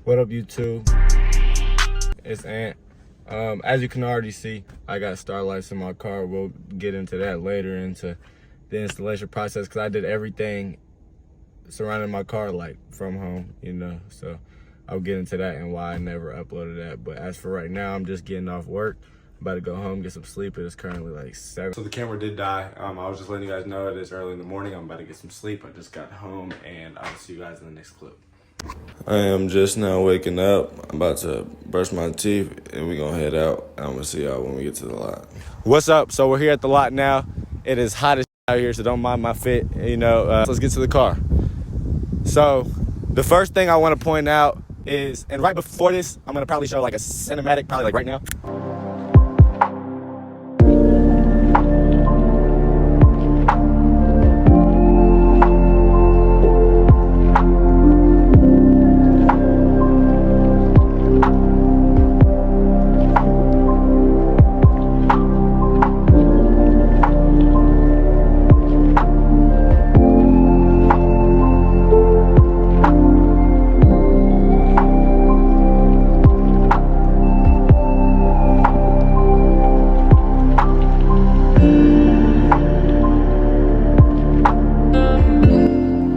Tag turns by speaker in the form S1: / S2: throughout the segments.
S1: What up, YouTube? It's Ant. As you can already see, I got starlights in my car. We'll get into that later, into the installation process, because I did everything surrounding my car like from home, you know. So I'll get into that and why I never uploaded that. But as for right now, I'm just getting off work. I'm about to go home, get some sleep. It is currently like 7. So the camera did die. I was just letting you guys know it is early in the morning. I'm about to get some sleep. I just got home, and I'll see you guys in the next clip. I am just now waking up. I'm about to brush my teeth, and we're going to head out. I'm going to see y'all when we get to the lot. What's up? So we're here at the lot now. It is hot as out here, so don't mind my fit. You know, let's get to the car. So the first thing I want to point out is, and right before this, I'm going to probably show like a cinematic, probably like right now.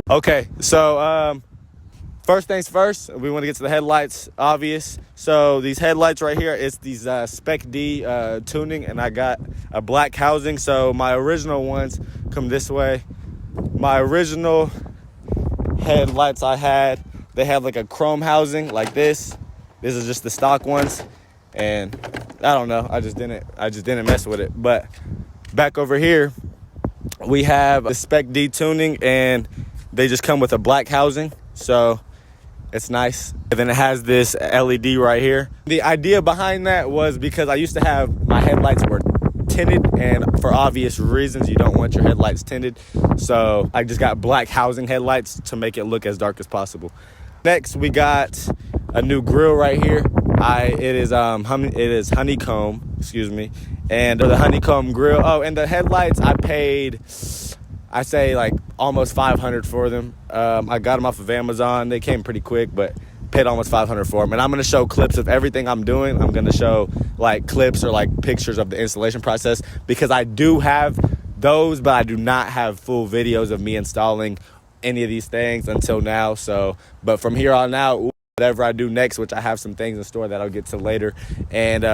S1: Okay, so first things first, we want to get to the headlights, obvious. So these headlights right here, it's these Spec D tuning, and I got a black housing. So my original ones come this way. My original headlights I had, they had like a chrome housing like this. This is just the stock ones, and I don't know, I just didn't mess with it. But back over here, we have the Spec D tuning, and they just come with a black housing, so it's nice. And then it has this LED right here. The idea behind that was because I used to have, my headlights were tinted, and for obvious reasons, you don't want your headlights tinted. So I just got black housing headlights to make it look as dark as possible. Next, we got a new grill right here. It is honeycomb, excuse me. And the honeycomb grill. Oh, and the headlights, I paid, I say like almost $500 for them. I got them off of Amazon. They came pretty quick, but paid almost $500 for them. And I'm going to show clips of everything I'm doing. I'm going to show like clips or like pictures of the installation process, because I do have those, but I do not have full videos of me installing any of these things until now. So, but from here on out, whatever I do next, which I have some things in store that I'll get to later, and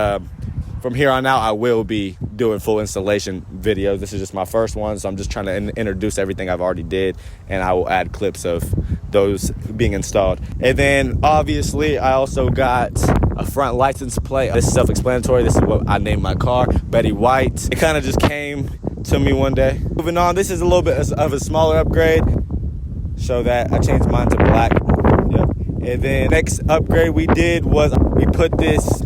S1: from here on out, I will be doing full installation videos. This is just my first one, so I'm just trying to introduce everything I've already did, and I will add clips of those being installed. And then, obviously, I also got a front license plate. This is self-explanatory. This is what I named my car, Betty White. It kind of just came to me one day. Moving on, this is a little bit of a smaller upgrade. So that I changed mine to black. Yep. And then next upgrade we did was we put this,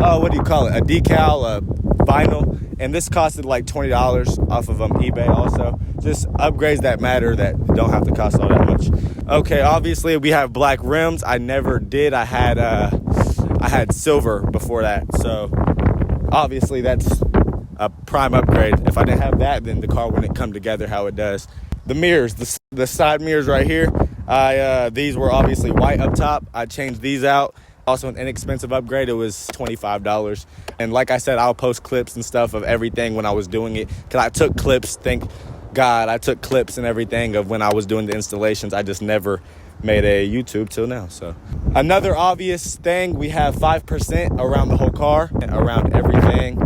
S1: what do you call it? A decal, vinyl. And this costed like $20 off of eBay also. Just upgrades that matter that don't have to cost all that much. Okay, obviously we have black rims. I never did. I had silver before that. So obviously that's a prime upgrade. If I didn't have that, then the car wouldn't come together how it does. The mirrors, the side mirrors right here, these wwere obviously white up top. I changed these out. Also an inexpensive upgrade. It was $25. And like I said, I'll post clips and stuff of everything when I was doing it. Because I took clips, thank God, I took clips and everything of when I was doing the installations. I just never made a YouTube till now. So another obvious thing, we have 5% around the whole car, around everything.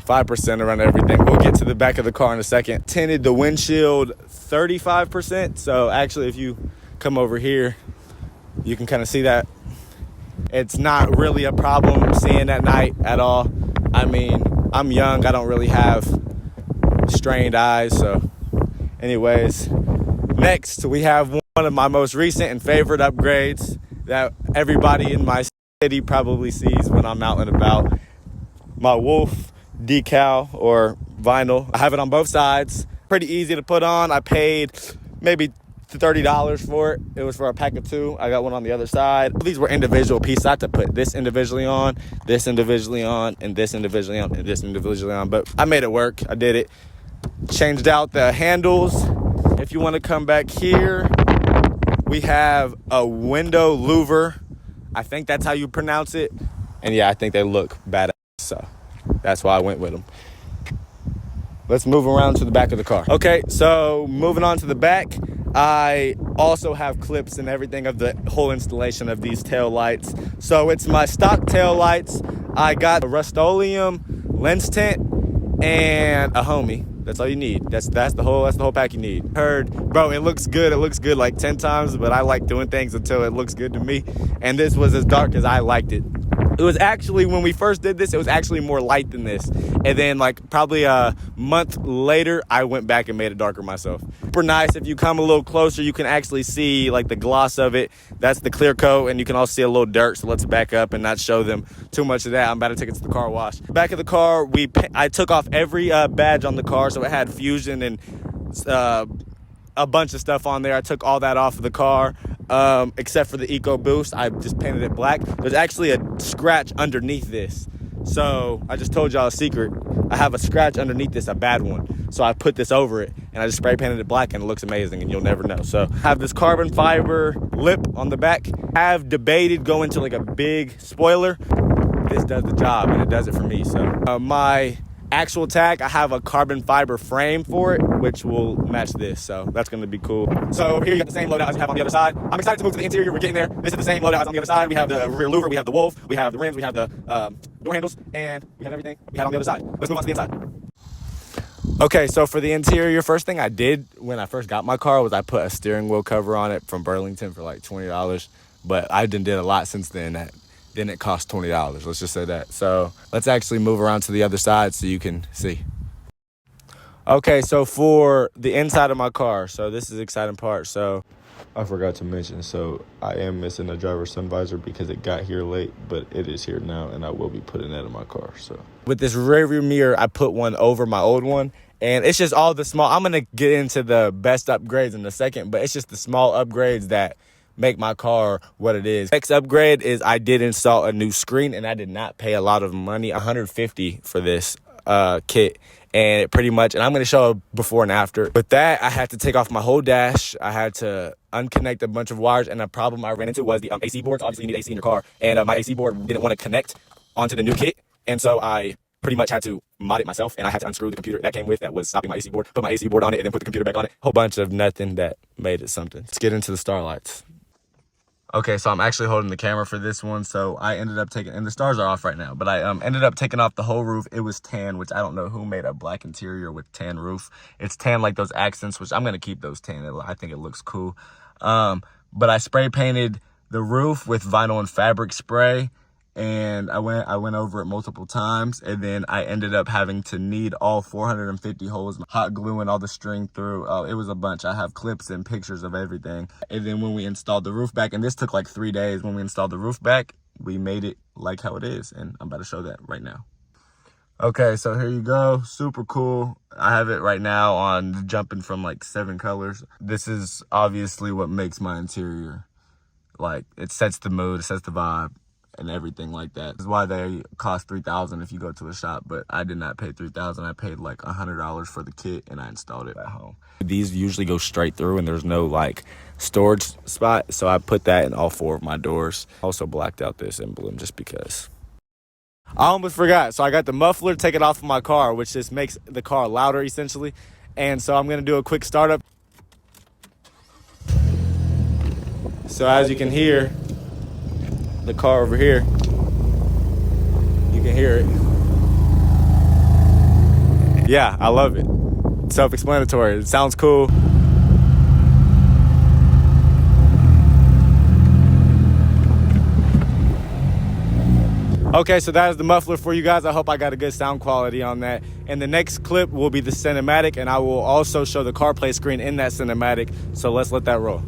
S1: 5% around everything. We'll get to the back of the car in a second. Tinted the windshield 35%. So actually, if you come over here, you can kind of see that. It's not really a problem seeing at night at all. I mean, I'm young. I don't really have strained eyes. So anyways, next we have one of my most recent and favorite upgrades that everybody in my city probably sees when I'm out and about. My Wolf decal or vinyl. I have it on both sides. Pretty easy to put on. I paid maybe $30 for it. It was for a pack of 2. I got one on the other side. These were individual pieces. I had to put this individually on, this individually on, and this individually on, and this individually on. But I made it work. I did it. Changed out the handles. If you want to come back here, we have a window louver. I think that's how you pronounce it. And yeah, I think they look badass, so that's why I went with them. Let's move around to the back of the car. Okay, so moving on to the back, I also have clips and everything of the whole installation of these tail lights. So it's my stock tail lights. I got a Rust-Oleum lens tint and a homie. That's all you need. That's the whole pack you need. Heard, bro, it looks good. It looks good like 10 times, but I like doing things until it looks good to me. And this was as dark as I liked it. It was actually, when we first did this, it was actually more light than this. And then like probably a month later, I went back and made it darker myself. Super nice. If you come a little closer, you can actually see like the gloss of it. That's the clear coat, and you can also see a little dirt. So let's back up and not show them too much of that. I'm about to take it to the car wash. Back of the car, I took off every badge on the car. So it had Fusion and a bunch of stuff on there. I took all that off of the car. Except for the Eco Boost, I just painted it black. There's actually a scratch underneath this. So I just told y'all a secret. I have a scratch underneath this, a bad one. So I put this over it and I just spray painted it black, and it looks amazing, and you'll never know. So I have this carbon fiber lip on the back. I have debated going to like a big spoiler. This does the job, and it does it for me. So my actual tag, I have a carbon fiber frame for it, which will match this, so that's going to be cool. So here you got the same loadout as you have on the other side. I'm excited to move to the interior. We're getting there. This is the same loadout as on the other side. We have the rear louver, we have the wolf, we have the rims, we have the door handles, and we have everything we had on the other side. Let's move on to the inside. Okay, so for the interior, first thing I did when I first got my car was I put a steering wheel cover on it from Burlington for like $20, but I did a lot since then. Then it cost $20. Let's just say that. So let's actually move around to the other side so you can see. Okay, so for the inside of my car, so this is the exciting part. So I forgot to mention, so I am missing a driver's sun visor because it got here late, but it is here now, and I will be putting that in my car. So with this rearview mirror, I put one over my old one, and it's just all the small. I'm gonna get into the best upgrades in a second, but it's just the small upgrades that make my car what it is. Next upgrade is I did install a new screen, and I did not pay a lot of money, $150 for this kit, and it pretty much, and I'm going to show a before and after. With that, I had to take off my whole dash. I had to unconnect a bunch of wires, and the problem I ran into was the AC boards. Obviously, you need AC in your car, and my AC board didn't want to connect onto the new kit, and so I pretty much had to mod it myself, and I had to unscrew the computer that came with that was stopping my AC board, put my AC board on it, and then put the computer back on it. Whole bunch of nothing that made it something. Let's get into the starlights. Okay, so I'm actually holding the camera for this one, so I ended up taking, and the stars are off right now, but I ended up taking off the whole roof. It was tan, which I don't know who made a black interior with tan roof. It's tan like those accents, which I'm going to keep those tan. I think it looks cool. But I spray painted the roof with vinyl and fabric spray, and I went over it multiple times, and then I ended up having to knead all 450 holes, hot glue and all the string through. Oh, it was a bunch. I have clips and pictures of everything. And then when we installed the roof back, and this took like 3 days, when we installed the roof back, we made it like how it is, and I'm about to show that right now. Okay, so here you go. Super cool. I have it right now on jumping from like 7 colors. This is obviously what makes my interior. Like, it sets the mood, it sets the vibe, and everything like that. This is why they cost $3,000 if you go to a shop, but I did not pay $3,000. I paid like $100 for the kit, and I installed it at home. These usually go straight through, and there's no like storage spot, so I put that in all 4 of my doors. Also blacked out this emblem just because. I almost forgot. So I got the muffler, take it off of my car, which just makes the car louder essentially. And so I'm gonna do a quick startup. So as you can hear, the car over here, you can hear it. Yeah, I love it. Self-explanatory. It sounds cool. Okay, so that is the muffler for you guys. I hope I got a good sound quality on that. And the next clip will be the cinematic, and I will also show the CarPlay screen in that cinematic. So let's let that roll.